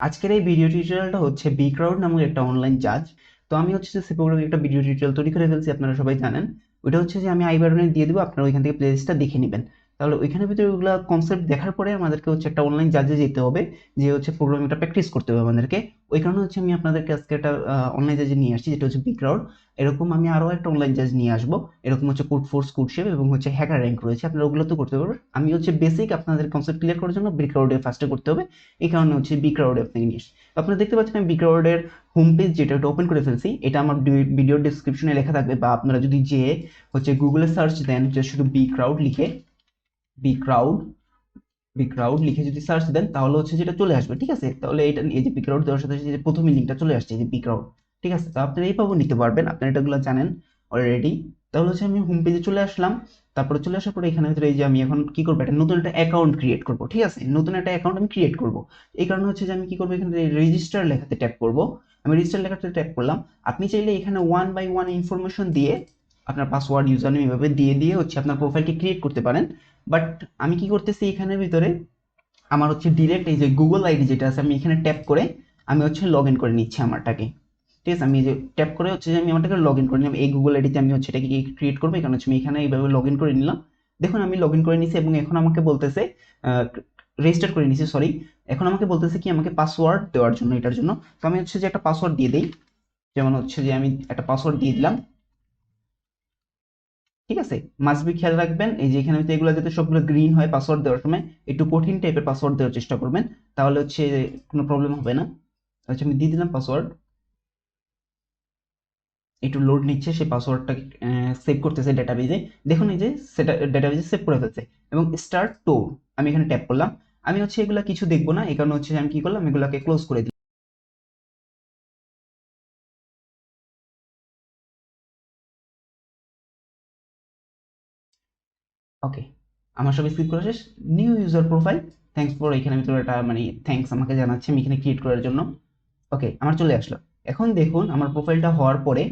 আজকের এই ভিডিও টিউটোরিয়ালটা হচ্ছে বিক্রাউড নামক একটা অনলাইন জাজ। তো আমি হচ্ছে যে সেপ্রোগ্রামে একটা ভিডিও টিউটোরিয়াল তৈরি করে ফেলছি, আপনারা সবাই জানেন। ওইটা হচ্ছে যে আমি আই বাটনে দিয়ে দেবো, আপনারা ওইখান থেকে প্লেলিস্টটা দেখে নেবেন। তাহলে ওইখানের ভিতরে ওগুলো কনসেপ্ট দেখার পরে আমাদেরকে হচ্ছে একটা অনলাইন জাজে যেতে হবে, যে হচ্ছে প্রোগ্রামিংটা প্র্যাকটিস করতে হবে আমাদেরকে। ওই কারণে হচ্ছে আমি আপনাদেরকে আজকে একটা অনলাইন জাজে নিয়ে আসছি, যেটা হচ্ছে বিক্রাউড। এরকম আমি আরও একটা অনলাইন জাজ নিয়ে আসবো, এরকম হচ্ছে কোড ফোর্স, কোড শেপ এবং হচ্ছে হ্যাকার র্যাঙ্ক রয়েছে, আপনারা ওগুলো তো করতে পারবেন। আমি হচ্ছে বেসিক আপনাদের কনসেপ্ট ক্লিয়ার করার জন্য বিক্রাউডে ফার্স্টে করতে হবে, এই কারণে হচ্ছে বিক্রাউডে আপনাকে নিয়ে আসছি। আপনারা দেখতে পাচ্ছেন আমি বিক্রাউডের হোম পেজ যেটা ওটা ওপেন করে ফেলছি। এটা আমার ভিডিও ডেসক্রিপশনে লেখা থাকবে, বা আপনারা যদি যে হচ্ছে গুগলে সার্চ দেন যে শুধু বিক্রাউড লিখে, বিক্রাউড বিক্রাউড লিখে যদি সার্চ দেন তাহলে হচ্ছে যেটা চলে আসবে, ঠিক আছে। তাহলে এটা এই যে বিক্রাউড দেওয়ার সাথে সাথে যে প্রথমে লিঙ্কটা চলে আসছে, এই যে বিক্রাউড, ঠিক আছে। তো আপনারা এইভাবে নিতে পারবেন, আপনারা এটাগুলো জানেন অলরেডি। তাহলে হচ্ছে আমি হোম পেজে চলে আসলাম। তারপরে চলে আসার পরে এখানে ভিতরে এই যে আমি এখন কি করবো, একটা নতুন একটা অ্যাকাউন্ট ক্রিয়েট করবো, ঠিক আছে। নতুন একটা অ্যাকাউন্ট আমি ক্রিয়েট করবো। এই কারণে হচ্ছে যে আমি কি করবো, এখানে রেজিস্টার লেখাতে ট্যাপ করবো। আমি রেজিস্টার লেখাতে ট্যাপ করলাম। আপনি চাইলে এখানে 1 by 1 ইনফরমেশন দিয়ে আপনার পাসওয়ার্ড ইউজার নেম এভাবে দিয়ে দিয়ে হচ্ছে আপনার প্রোফাইলকে ক্রিয়েট করতে পারেন। বাট আমি কি করতেছি, এখানের ভিতরে আমার হচ্ছে ডিরেক্ট এই যে গুগল আইডি যেটা আছে, আমি এখানে ট্যাপ করে আমি হচ্ছে লগ ইন করে নিচ্ছি আমারটাকে, ঠিক আছে। আমি এই যে ট্যাপ করে হচ্ছে যে আমি আমারটাকে লগ ইন করে নিলাম এই গুগল আইডিতে, আমি হচ্ছে এটাকে ক্রিয়েট করবো। এখানে হচ্ছে আমি এখানে এইভাবে লগ ইন করে নিলাম। দেখুন আমি লগ ইন করে নিছি এবং এখন আমাকে বলতেছে রেজিস্টার করে নিছি, সরি। এখন আমাকে বলতেছে কি আমাকে পাসওয়ার্ড দেওয়ার জন্য, এটার জন্য। তো আমি হচ্ছে যে একটা পাসওয়ার্ড দিয়ে দিই, যেমন হচ্ছে যে আমি একটা পাসওয়ার্ড দিয়ে দিলাম, ঠিক আছে। মাস্ট বি খেয়াল রাখবেন এই যে এখানে এগুলো যাতে সবগুলো গ্রিন হয় পাসওয়ার্ড দেওয়ার সময়, একটু কঠিন টাইপের পাসওয়ার্ড দেওয়ার চেষ্টা করবেন, তাহলে হচ্ছে কোনো প্রবলেম হবে না। আচ্ছা আমি দিয়ে দিলাম পাসওয়ার্ড, একটু লোড নিচ্ছে, সেই পাসওয়ার্ডটা সেভ করতেছে ডেটাবেজে। দেখুন এই যে সেটা ডেটাবেজে সেভ করে ফেলছে। এবং স্টার্ট টু আমি এখানে ট্যাপ করলাম। আমি হচ্ছে এগুলা কিছু দেখবো না, এই কারণে হচ্ছে আমি কি করলাম, এগুলাকে ক্লোজ করে দিই। ওকে, আমার সব স্কিপ করা শেষ। New user profile, thanks for, এখানে আমি তো একটা মানে থ্যাঙ্কস আমাকে জানাচ্ছে আমি এখানে ক্রিয়েট করার জন্য। ওকে, আমার চলে আসলো। এখন দেখুন আমার প্রোফাইলটা হওয়ার পরে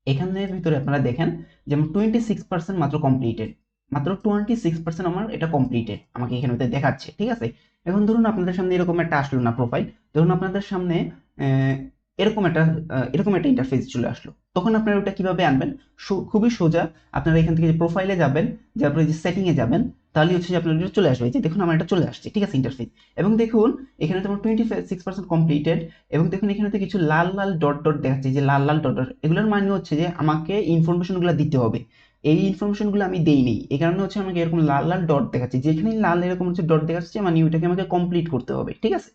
এখানের ভিতরে আপনারা দেখেন যে আমার 26% মাত্র কমপ্লিটেড, মাত্র 26% আমার এটা কমপ্লিটেড আমাকে এখানে ভিতরে দেখাচ্ছে, ঠিক আছে। এখন ধরুন আপনাদের সামনে এরকম একটা আসলো না প্রোফাইল, ধরুন আপনাদের সামনে আহ, এরকম একটা ইন্টারফেস চলে আসলো, তখন আপনারা ওটা কিভাবে আনবেন? খুবই সোজা। আপনারা এখান থেকে যে প্রোফাইলে যাবেন, যার পরে যে সেটিং এ যাবেন, তাহলে হচ্ছে যে আপনার এটা চলে আসবে। এই যে দেখুন আমার এটা চলে আসছে, ঠিক আছে, ইন্টারফেস। এবং দেখুন এখানে তো আমার 26% কমপ্লিটেড। এবং দেখুন এখানে তো কিছু লাল লাল ডট ডট দেখাচ্ছে, যে লাল লাল ডট ডট, এগুলোর মানে হচ্ছে যে আমাকে ইনফরমেশনগুলো দিতে হবে। এই ইনফরমেশনগুলো আমি দেইনি, এই কারণে হচ্ছে আমাকে এরকম লাল লাল ডট দেখাচ্ছে, যেখানে লাল এরকম হচ্ছে ডট দেখাচ্ছে, মানে ওইটাকে আমাকে কমপ্লিট করতে হবে, ঠিক আছে।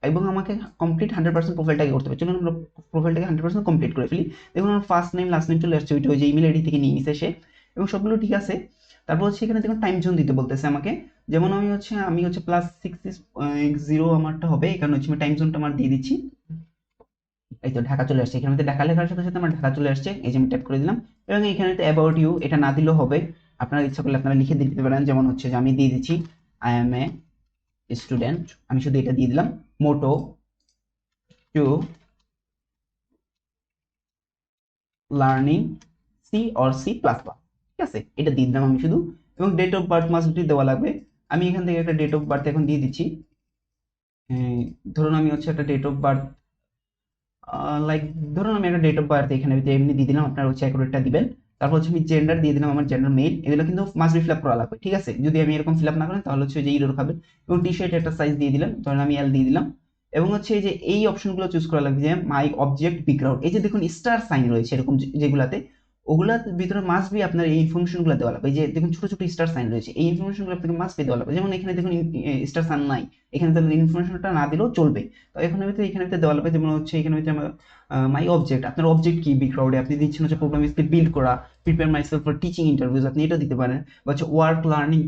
এবং আমাকে কমপ্লিট 100% প্রোফাইলটাকে করতে হবে। চলুন আমরা প্রোফাইলটাকে 100% কমপ্লিট করে ফেলি। দেখুন আমার ফার্স্ট নেম লাস্ট নেম চলে আসছে, ওইটা ওই যে ইমেল আইডি থেকে নিয়ে নিছে সে, এবং সবগুলো ঠিক আছে। তারপর হচ্ছে এখানে দেখুন টাইম জোন দিতে বলতেছে আমাকে, যেমন আমি হচ্ছে +6:0 আমারটা হবে, এখানে হচ্ছে আমি টাইম জোনটা আমার দিয়ে দিচ্ছি। এই তো ঢাকা চলে আসছে, এখানে ঢাকা লেখার সাথে সাথে আমার ঢাকা চলে আসছে, এই যে আমি ট্যাপ করে দিলাম। এবং এখানে অ্যাবাউট ইউ এটা না দিলেও হবে, আপনারা ইচ্ছা করলে আপনারা লিখে দিতে পারেন, যেমন হচ্ছে যে আমি দিয়ে দিচ্ছি আই এম এ স্টুডেন্ট, আমি শুধু এটা দিয়ে দিলাম। Motto to learning C or C++, ঠিক আছে, এটা দিয়ে দিলাম আমি শুধু। এবং date of birth must be দেওয়া লাগবে। আমি এখান থেকে একটা ডেট অফ বার্থ এখন দিয়ে দিচ্ছি। ধরুন আমি হচ্ছে একটা ডেট অফ বার্থ লাইক, ধরুন আমি একটা ডেট অফ বার্থ এখানে এমনি দিয়ে দিলাম, আপনারা হচ্ছে অ্যাকুরেটটা দিবেন। তারপর হচ্ছে আমি জেন্ডার দিয়ে দিলাম, আমার জেন্ডার মেল। এগুলো কিন্তু মাস্ট বি ফিল আপ করা লাগবে, ঠিক আছে। যদি আমি এরকম ফিল আপ না করেন তাহলে হচ্ছে যে ইরর খাবে। এবং টি শার্ট একটা সাইজ দিয়ে দিলাম, ধরেন আমি এল দিয়ে দিলাম। এবং হচ্ছে এই যে এই অপশনগুলো চুজ করা লাগবে, যে মাই অবজেক্ট বিক্রাউড, এই যে দেখুন স্টার সাইন রয়েছে এরকম যেগুলাতে, ওগুলার ভিতরে মাস্ট বি আপনার এই ইনফরমেশনগুলো দেওয়া লাগবে। এই যে দেখুন ছোট ছোট স্টার সাইন রয়েছে, এই ইনফরমেশনগুলো আপনাকে মাস্ট বি দেওয়া লাগবে। যেমন এখানে দেখুন স্টার সাইন নাই, এখানে তাহলে ইনফরমেশনটা না দিলেও চলবে। তো এখানে ভিতরে দেওয়া লাগবে, যেমন হচ্ছে এখানে ভিতরে মাই অবজেক্ট, আপনার অবজেক্ট কি বিক্রাউডে আপনি দিচ্ছেন হচ্ছে প্রোগ্রাম স্কিল বিল্ড করা, prepare myself for teaching interviews, আপনি এটা দিতে পারেন। বা হচ্ছে ওয়ার্ক লার্নিং,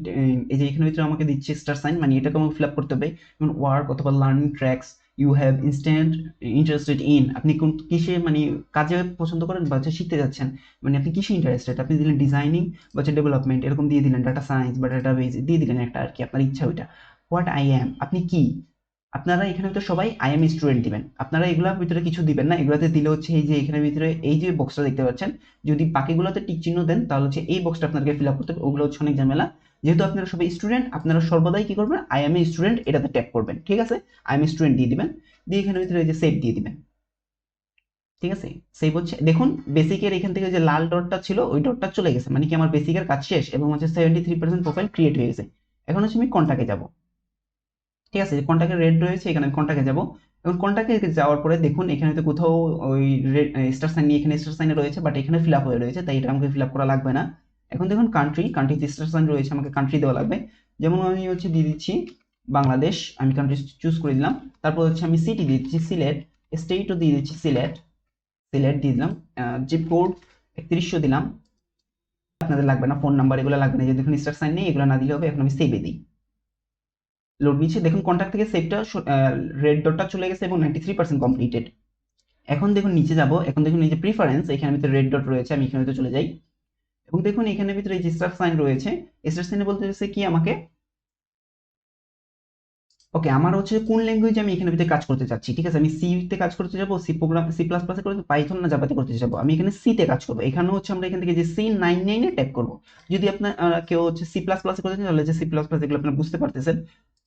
এই যে এখানে ভিতরে আমাকে দিচ্ছে স্টার সাইন, মানে এটাকে আমাকে ফিল আপ করতে হবে। যেমন ওয়ার্ক অথবা learning tracks you have instant interested in, আপনি কোন কিসে মানে কাজে পছন্দ করেন বা হচ্ছে শিখতে যাচ্ছেন, মানে আপনি কিসে ইন্টারেস্টেড, আপনি দিলেন ডিজাইনিং বা হচ্ছে ডেভেলপমেন্ট, এরকম দিয়ে দিলেন ডাটা সায়েন্স বা ডাটাবেজ দিয়ে দিলেন একটা আর কি, আপনার ইচ্ছা ওইটা। হোয়াট আই অ্যাম, আপনি কি, আপনারা এখানে ভিতরে সবাই আই এম স্টুডেন্ট দিবেন, আপনারা এগুলোর ভিতরে কিছু দিবেন না। এগুলোতে দিলে হচ্ছে এই যে এখানে ভিতরে এই যে বক্সটা দেখতে পাচ্ছেন, যদি বাকিগুলোতে টিক চিহ্ন দেন তাহলে হচ্ছে এই বক্সটা আপনাকে ফিল আপ করতে হবে, ওগুলো হচ্ছে অনেক ঝামেলা। যেহেতু আপনারা সবাই স্টুডেন্ট, আপনারা সর্বদাই কি করবেন, আই এম এ স্টুডেন্ট এটাতে ট্যাপ করবেন। ঠিক আছে, আই এম এ স্টুডেন্ট দিয়ে দিবেন, দিয়ে এখানে ভিতরে এই যে সেভ দিয়ে দিবেন। ঠিক আছে, সেভ হচ্ছে। দেখুন বেসিকের এখান থেকে যে লাল ডটটা ছিল ওই ডটটা চলে গেছে, মানে কি আমার বেসিকের কাজ শেষ এবং হচ্ছে 73% প্রোফাইল ক্রিয়েট হয়ে গেছে। এখন হচ্ছে আমি কন্টাক্টে যাব। ঠিক আছে, কন্টাক্টে রেড রয়েছে, এখানে আমি কন্টাক্টে যাব। এবং কন্টাক্টে যাওয়ার পরে দেখুন এখানে তো কোথাও ওই রেড স্টার সাইন নিয়ে, এখানে স্টার সাইনে রয়েছে, বাট এখানে ফিল আপ হয়ে রয়েছে, তাই এটা আমাকে ফিল আপ করা লাগবে না। এখন দেখুন কান্ট্রিতে স্টার সাইন রয়েছে, আমাকে কান্ট্রি দেওয়া লাগবে। যেমন আমি হচ্ছে দিয়ে দিচ্ছি বাংলাদেশ, আমি কান্ট্রি চুজ করে দিলাম। তারপর হচ্ছে আমি সিটি দিয়ে দিচ্ছি সিলেট, স্টেটও দিয়ে দিচ্ছি সিলেট, সিলেট দিয়ে দিলাম। জিপ কোড 3100 দিলাম, আপনাদের লাগবে না, ফোন নাম্বার এগুলো লাগবে না, যে দেখুন স্টার সাইন নেই, এগুলো না দিলে হবে। এখন আমি সেভে দিই, লোড নিচ্ছে। দেখুন কন্ট্যাক্ট থেকে সেভটা রেড ডটটা চলে গেছে এবং 93% কমপ্লিটেড। এখন দেখুন নিচে যাব, এখন দেখুন এই যে প্রিফারেন্স, এখানে ভিতরে রেড ডট রয়েছে, আমি এখানে চলে যাই এবং দেখুন এখানে ভিতরে এই যে স্টার সাইন রয়েছে, স্টার সাইনে বলতে চাইছে কি আমাকে, ওকে আমার হচ্ছে কোন ল্যাঙ্গুয়েজে আমি এখানে ভিতরে কাজ করতে চাচ্ছি। ঠিক আছে, আমি সি তে কাজ করতে যাবো, সি প্রোগ্রাম, সি প্লাস প্লাসে করতে, পাইথন না জাভাতে করতে যাবো, আমি এখানে সি তে কাজ করবো। এখানে হচ্ছে আমরা এখান থেকে যে C99 এ ট্যাপ করবো। যদি আপনার কেউ হচ্ছে সি প্লাস প্লাসে করতে চান, তাহলে যে সি প্লাস প্লাস, এগুলো আপনারা বুঝতে পারতেছেন।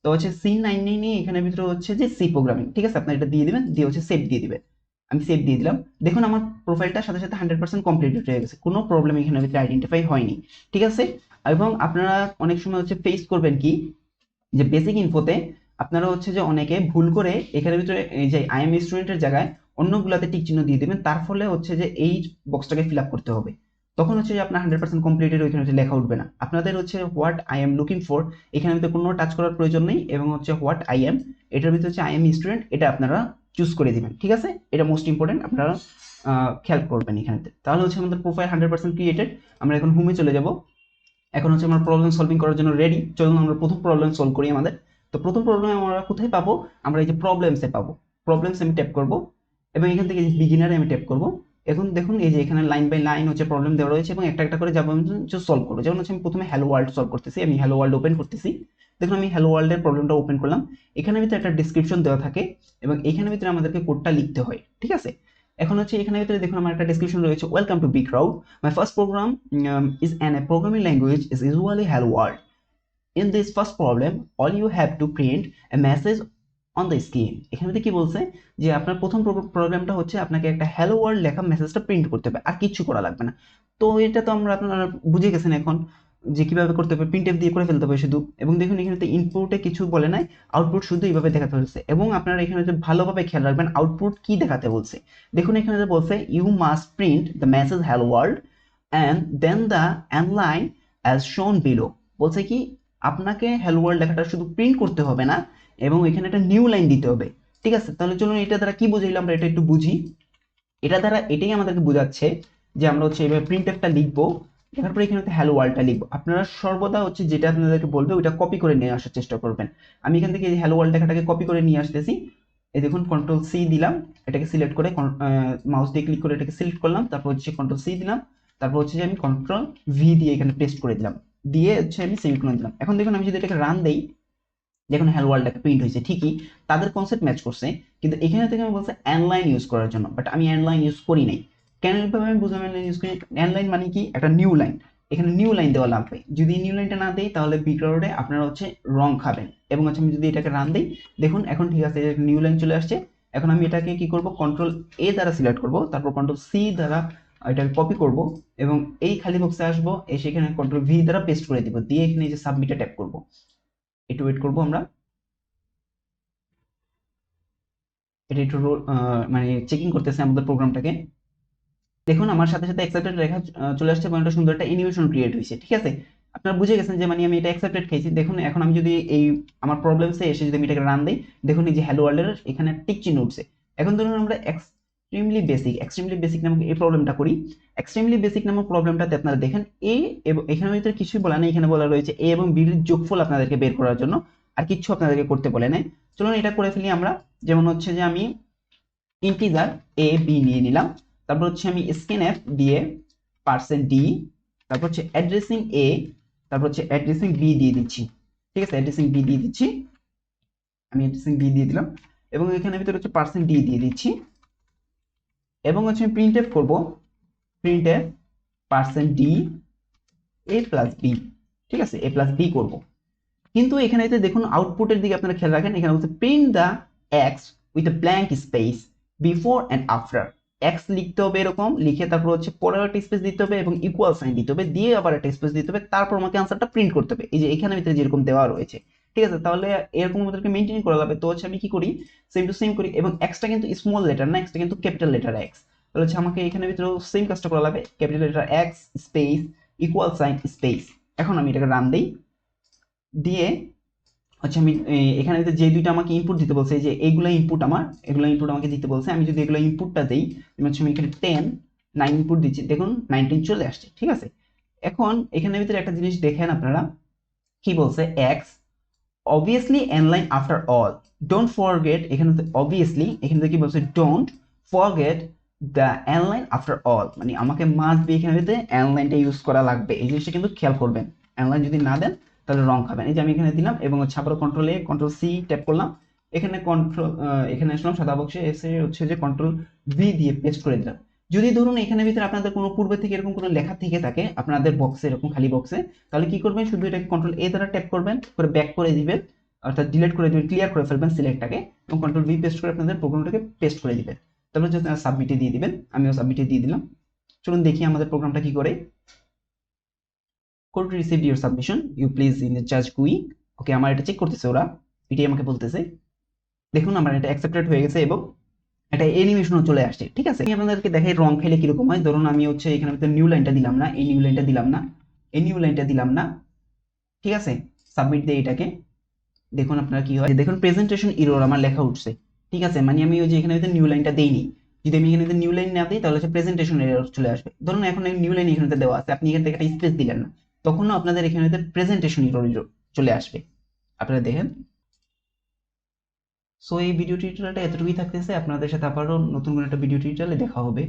তো হচ্ছে C99 এ এখানে ভিতরে হচ্ছে যে সি প্রোগ্রামিং। ঠিক আছে, আপনার এটা দিয়ে দিবেন, দিয়ে হচ্ছে সেভ দিয়ে দিবেন। আমি সেভ দিয়ে দিলাম। দেখুন আমার প্রোফাইলটার সাথে সাথে 100% কমপ্লিটেড হয়ে গেছে, কোনো প্রবলেম এখানে ভিতরে আইডেন্টিফাই হয়নি। ঠিক আছে, এবং আপনারা অনেক সময় হচ্ছে ফেস করবেন কি, যে বেসিক ইনফোতে আপনারা হচ্ছে যে অনেকে ভুল করে এখানে ভিতরে এই যে আই এম স্টুডেন্টের জায়গায় অন্যগুলাতে টিক চিহ্ন দিয়ে দেবেন, তার ফলে হচ্ছে যে এই বক্সটাকে ফিল আপ করতে হবে। তখন হচ্ছে যে আপনার 100% কমপ্লিটেড ওইখানে হচ্ছে লেখা উঠবে না। আপনাদের হচ্ছে what I am looking for, এখানে ভিতরে কোনো টাচ করার প্রয়োজন নেই, এবং হচ্ছে হোয়াট আই এম, এটার ভিতরে হচ্ছে আই এম স্টুডেন্ট, এটা আপনারা চুজ করে দিবেন। ঠিক আছে, এটা মোস্ট ইম্পর্টেন্ট, আপনারা খেয়াল করবেন এখানেতে। তাহলে হচ্ছে আমাদের প্রোফাইল 100% ক্রিয়েটেড। আমরা এখন হোমে চলে যাব। এখন হচ্ছে আমরা প্রবলেম সলভিং করার জন্য রেডি। চলুন আমরা প্রথম প্রবলেম সলভ করি আমাদের। তো প্রথম প্রবলেম আমরা কোথায় পাবো, আমরা এই যে প্রবলেমসে পাবো। প্রবলেমস আমি ট্যাপ করব এবং এখান থেকে বিগিনারে আমি ট্যাপ করব। এখন দেখুন এই যে এখানে লাইন বাই লাইন হচ্ছে প্রবলেম দেওয়া রয়েছে এবং একটা একটা করে যাবো আমি সলভ করবো। যেমন হচ্ছে আমি প্রথমে হ্যালো ওয়ার্ল্ড সলভ করতেছি, আমি হ্যালো ওয়ার্ল্ড ওপেন করতেছি। দেখুন আমি হ্যালো ওয়ার্ল্ডের প্রবলেমটা ওপেন করলাম। এখানে ভিতরে একটা ডিসক্রিপশন দেওয়া থাকে এবং এখানে ভিতরে আমাদেরকে কোডটা লিখতে হয়। ঠিক আছে, এখন হচ্ছে এখানে ভিতরে দেখুন আমার একটা ডেসক্রিপশন রয়েছে, welcome to Beecrowd. My first program is a programming language is usually hello world. In this first problem, all you have to print a message on the screen. এখানে ভিতরে কি বলছে যে আপনার প্রথম প্রবলেমটা হচ্ছে আপনাকে একটা হ্যালো ওয়ার্ল্ড লেখা মেসেজটা প্রিন্ট করতে হবে, আর কিছু করা লাগবে না। তো এটা তো আমরা আপনারা বুঝে গেছেন এখন যে কিভাবে করতে হবে, প্রিন্টএফ দিয়ে করে ফেলতে হবে শুধু। এবং দেখুন এখানে তো ইনপুটে কিছু বলে নাই, আউটপুট শুধু এইভাবে দেখাতে হচ্ছে। এবং আপনারা এখানে যে ভালোভাবে খেয়াল রাখবেন আউটপুট কি দেখাতে বলছে। দেখুন এখানে যে বলছে you must print the message hello world and then the line as shown below. বলছে কি আপনাকে হ্যালো ওয়ার্ল্ড লেখাটা শুধু প্রিন্ট করতে হবে না, এবং এখানে একটা নিউ লাইন দিতে হবে। ঠিক আছে, তাহলে চলুন এটা দ্বারা কি বুঝাইলো আমরা এটা একটু বুঝি। এটা দ্বারা এটাই আমাদেরকে বোঝাচ্ছে যে আমরা হচ্ছে এভাবে প্রিন্টএফটা লিখবো, লেখার পরে এখানে হ্যালো ওয়ার্ল্ডটা লিখবো। আপনারা সর্বদা হচ্ছে যেটা আপনাদেরকে বলবে ওইটা কপি করে নিয়ে আসার চেষ্টা করবেন। আমি এখান থেকে হ্যালো ওয়ার্ল্ড লেখাটাকে কপি করে নিয়ে আসতেছি। এই দেখুন কন্ট্রোল সি দিলাম, এটাকে সিলেক্ট করে মাউস দিয়ে ক্লিক করে এটাকে সিলেক্ট করলাম, তারপর হচ্ছে কন্ট্রোল সি দিলাম, তারপর হচ্ছে যে আমি কন্ট্রোল ভি দিয়ে এখানে পেস্ট করে দিলাম, দিয়ে হচ্ছে আমি সেমিকোলন দিলাম। এখন দেখুন আমি যদি এটাকে রান দেই, দেখুন হ্যালো ওয়ার্ল্ডটা প্রিন্ট হয়েছে, ঠিকই তাদের কনসেপ্ট ম্যাচ করছে। কিন্তু এখানে থেকে আমি বলছে অ্যানলাইন ইউজ করার জন্য, বাট আমি অ্যানলাইন ইউজ করি নাই। কেন এভাবে আমি বুঝলাম অ্যানলাইন ইউজ করি, অ্যানলাইন মানে কি একটা নিউ লাইন, এখানে নিউ লাইন দেওয়া লাগবে। যদি নিউ লাইনটা না দেই তাহলে Beecrowd আপনারা হচ্ছে রং খাবেন। এবং হচ্ছে আমি যদি এটাকে রান দিই, দেখুন এখন ঠিক আছে, নিউ লাইন চলে আসছে। এখন আমি এটাকে কি করব, কন্ট্রোল এ দ্বারা সিলেক্ট করব, তারপর কন্ট্রোল সি দ্বারা এটাকে কপি করব এবং এই খালি বক্সে আসবো, এসে এখানে কন্ট্রোল ভি দ্বারা পেস্ট করে দিব, দিয়ে এখানে যে সাবমিটে ট্যাপ করব। একটু ওয়েট করবো আমরা, এটা একটু মানে চেকিং করতেছে আমাদের প্রোগ্রামটাকে। দেখুন আমার সাথে সাথে অ্যাকসেপ্টেড লেখা চলে আসছে এবং একটা সুন্দর একটা অ্যানিমেশন ক্রিয়েট হয়েছে। ঠিক আছে, আপনারা বুঝে গেছেন যে মানে আমি এটা অ্যাকসেপ্টেড খাইছি। দেখুন এখন আমি যদি এই আমার প্রবলেমসে এসে যদি আমি এটাকে রান দিই, দেখুন এই যে হ্যালো ওয়ার্ল্ডের এখানে টিক চিহ্ন উঠছে। এখন ধরুন আমরা এক্সট্রিমলি বেসিক নামক এই প্রবলেমটা করি। এক্সট্রিমলি বেসিক নামক প্রবলেমটাতে আপনারা দেখেন এ এবং এখানে ভিতরে কিছুই বলা নেই, এখানে বলা রয়েছে এ এবং বির যোগফল আপনাদেরকে বের করার জন্য, আর কিছু আপনাদেরকে করতে বলে নাই। চলুন এটা করে ফেলি আমরা। যেমন হচ্ছে যে আমি ইন্টিজার এ বি নিয়ে নিলাম, তারপর হচ্ছে আমি স্ক্যানএফ দিয়ে %d, তারপর হচ্ছে অ্যাড্রেসিং এ, তারপর হচ্ছে অ্যাড্রেসিং বি দিয়ে দিচ্ছি। ঠিক আছে, অ্যাড্রেসিং বি দিয়ে দিচ্ছি, আমি অ্যাড্রেসিং বি দিয়ে দিলাম এবং এখানে ভিতরে হচ্ছে %d দিয়ে দিচ্ছি। এবং হচ্ছে আমি প্রিন্টএফ করব, printf %d a plus B. ঠিক আছে, a প্লাস b করব। কিন্তু এখানে দেখুন আউটপুটের দিকে আপনারা খেয়াল রাখেন, এখানে বলছে print the x with a blank space before and after. X লিখতে হবে এরকম, লিখে তারপর হচ্ছে পরের একটা স্পেস দিতে হবে এবং ইকুয়াল সাইন দিতে হবে, দিয়ে আবার একটা স্পেস দিতে হবে, তারপর আমাকে আনসারটা প্রিন্ট করতে হবে, এই যে এখানে ভিতরে যেরকম দেওয়া রয়েছে। ঠিক আছে, তাহলে এরকম আমাদেরকে মেনটেন করা যাবে। তো হচ্ছে আমি কি করি, সেম টু সেম করি, এবং এক্সটা কিন্তু স্মল লেটার না, এক্সটা কিন্তু ক্যাপিটাল লেটার এক্স। তাহলে হচ্ছে আমাকে এখানে ভিতরে সেম কাজটা করা লাগবে, capital letter X space equal sign space. এখন আমি এটাকে রান দিই, দিয়ে আচ্ছা আমি এখানে যে দুইটা আমাকে ইনপুট দিতে বলছে, যে এইগুলা ইনপুট আমার, এগুলা ইনপুট আমাকে দিতে বলছে। আমি যদি এগুলা ইনপুটটা দেই, হচ্ছে আমি এখানে 10 9 ইনপুট দিচ্ছি, দেখুন 19 চলে আসছে। ঠিক আছে, এখন এখানে ভিতরে একটা জিনিস দেখেন আপনারা, কি বলছে, x obviously n line after all, don't forget, এখানে obviously এখানে কি বলছে, don't forget the n line after all, মানে আমাকে মাস্ট বি এখানে n লাইনটা ইউজ করা লাগবে, এই জিনিসটা কিন্তু খেয়াল করবেন। n লাইন যদি না দেন তাহলে রং খাবেন। এই যে আমি এখানে দিলাম এবং হচ্ছে আবার কন্ট্রোল এ কন্ট্রোল সি ট্যাপ করলাম, এখানে এখানে আসলাম সাদা বক্সে, এসে হচ্ছে যে কন্ট্রোল ভি দিয়ে পেস্ট করে দিলাম। যদি ধরুন এখানে ভিতরে আপনাদের কোনো পূর্বে থেকে এরকম কোনো লেখা থেকে থাকে আপনাদের বক্সে, এরকম খালি বক্সে, তাহলে কি করবেন, শুধু এটাকে কন্ট্রোল এ দ্বারা ট্যাপ করবেন, করে ব্যাক করে দিবেন, অর্থাৎ ডিলিট করে দিবেন, ক্লিয়ার করে ফেলবেন সিলেক্টটাকে, এবং কন্ট্রোল ভি পেস্ট করে আপনাদের প্রোগ্রামটাকে পেস্ট করে দিবেন। তারপর যদি সাবমিটে দিয়ে দিবেন, আমিও সাবমিটে দিয়ে দিলাম। চলুন দেখি আমাদের প্রোগ্রামটা কি করে। Code received your submission, you please in জাজ কুই। ওকে, আমার এটা চেক করতেছে ওরা, এটাই আমাকে বলতেছে। দেখুন আমার এটা অ্যাকসেপ্টেড হয়ে গেছে এবং একটা অ্যানিমেশনও চলে আসছে। ঠিক আছে, আমি আপনাদেরকে দেখাই রং খেলে কিরকম হয়। ধরুন আমি হচ্ছে এখানে নিউ লাইনটা দিলাম না, এই নিউ লাইনটা দিলাম না, এই নিউ লাইনটা দিলাম না। ঠিক আছে, সাবমিট দিয়ে এটাকে দেখুন আপনারা কি হয়, দেখুন প্রেজেন্টেশন এরর আমার লেখা উঠছে। ঠিক আছে, মানে আমি ওই যে এখানে নিউ লাইনটা দেইনি, যদি আমি এখানে নিউ লাইন না দিই তাহলে হচ্ছে প্রেজেন্টেশন এরর চলে আসবে। ধরুন এখন নিউ লাইন এখানে দেওয়া আছে, আপনি এখান থেকে একটা স্পেস দিলেন না, তখনও আপনাদের এখানে প্রেজেন্টেশন এরর চলে আসবে। আপনারা দেখেন। সো এই ভিডিও টিউটোরিয়ালটা এতটুকুই থাকতেছে, আপনাদের সাথে আবারও নতুন কোনো একটা ভিডিও টিউটোরিয়ালে দেখা হবে।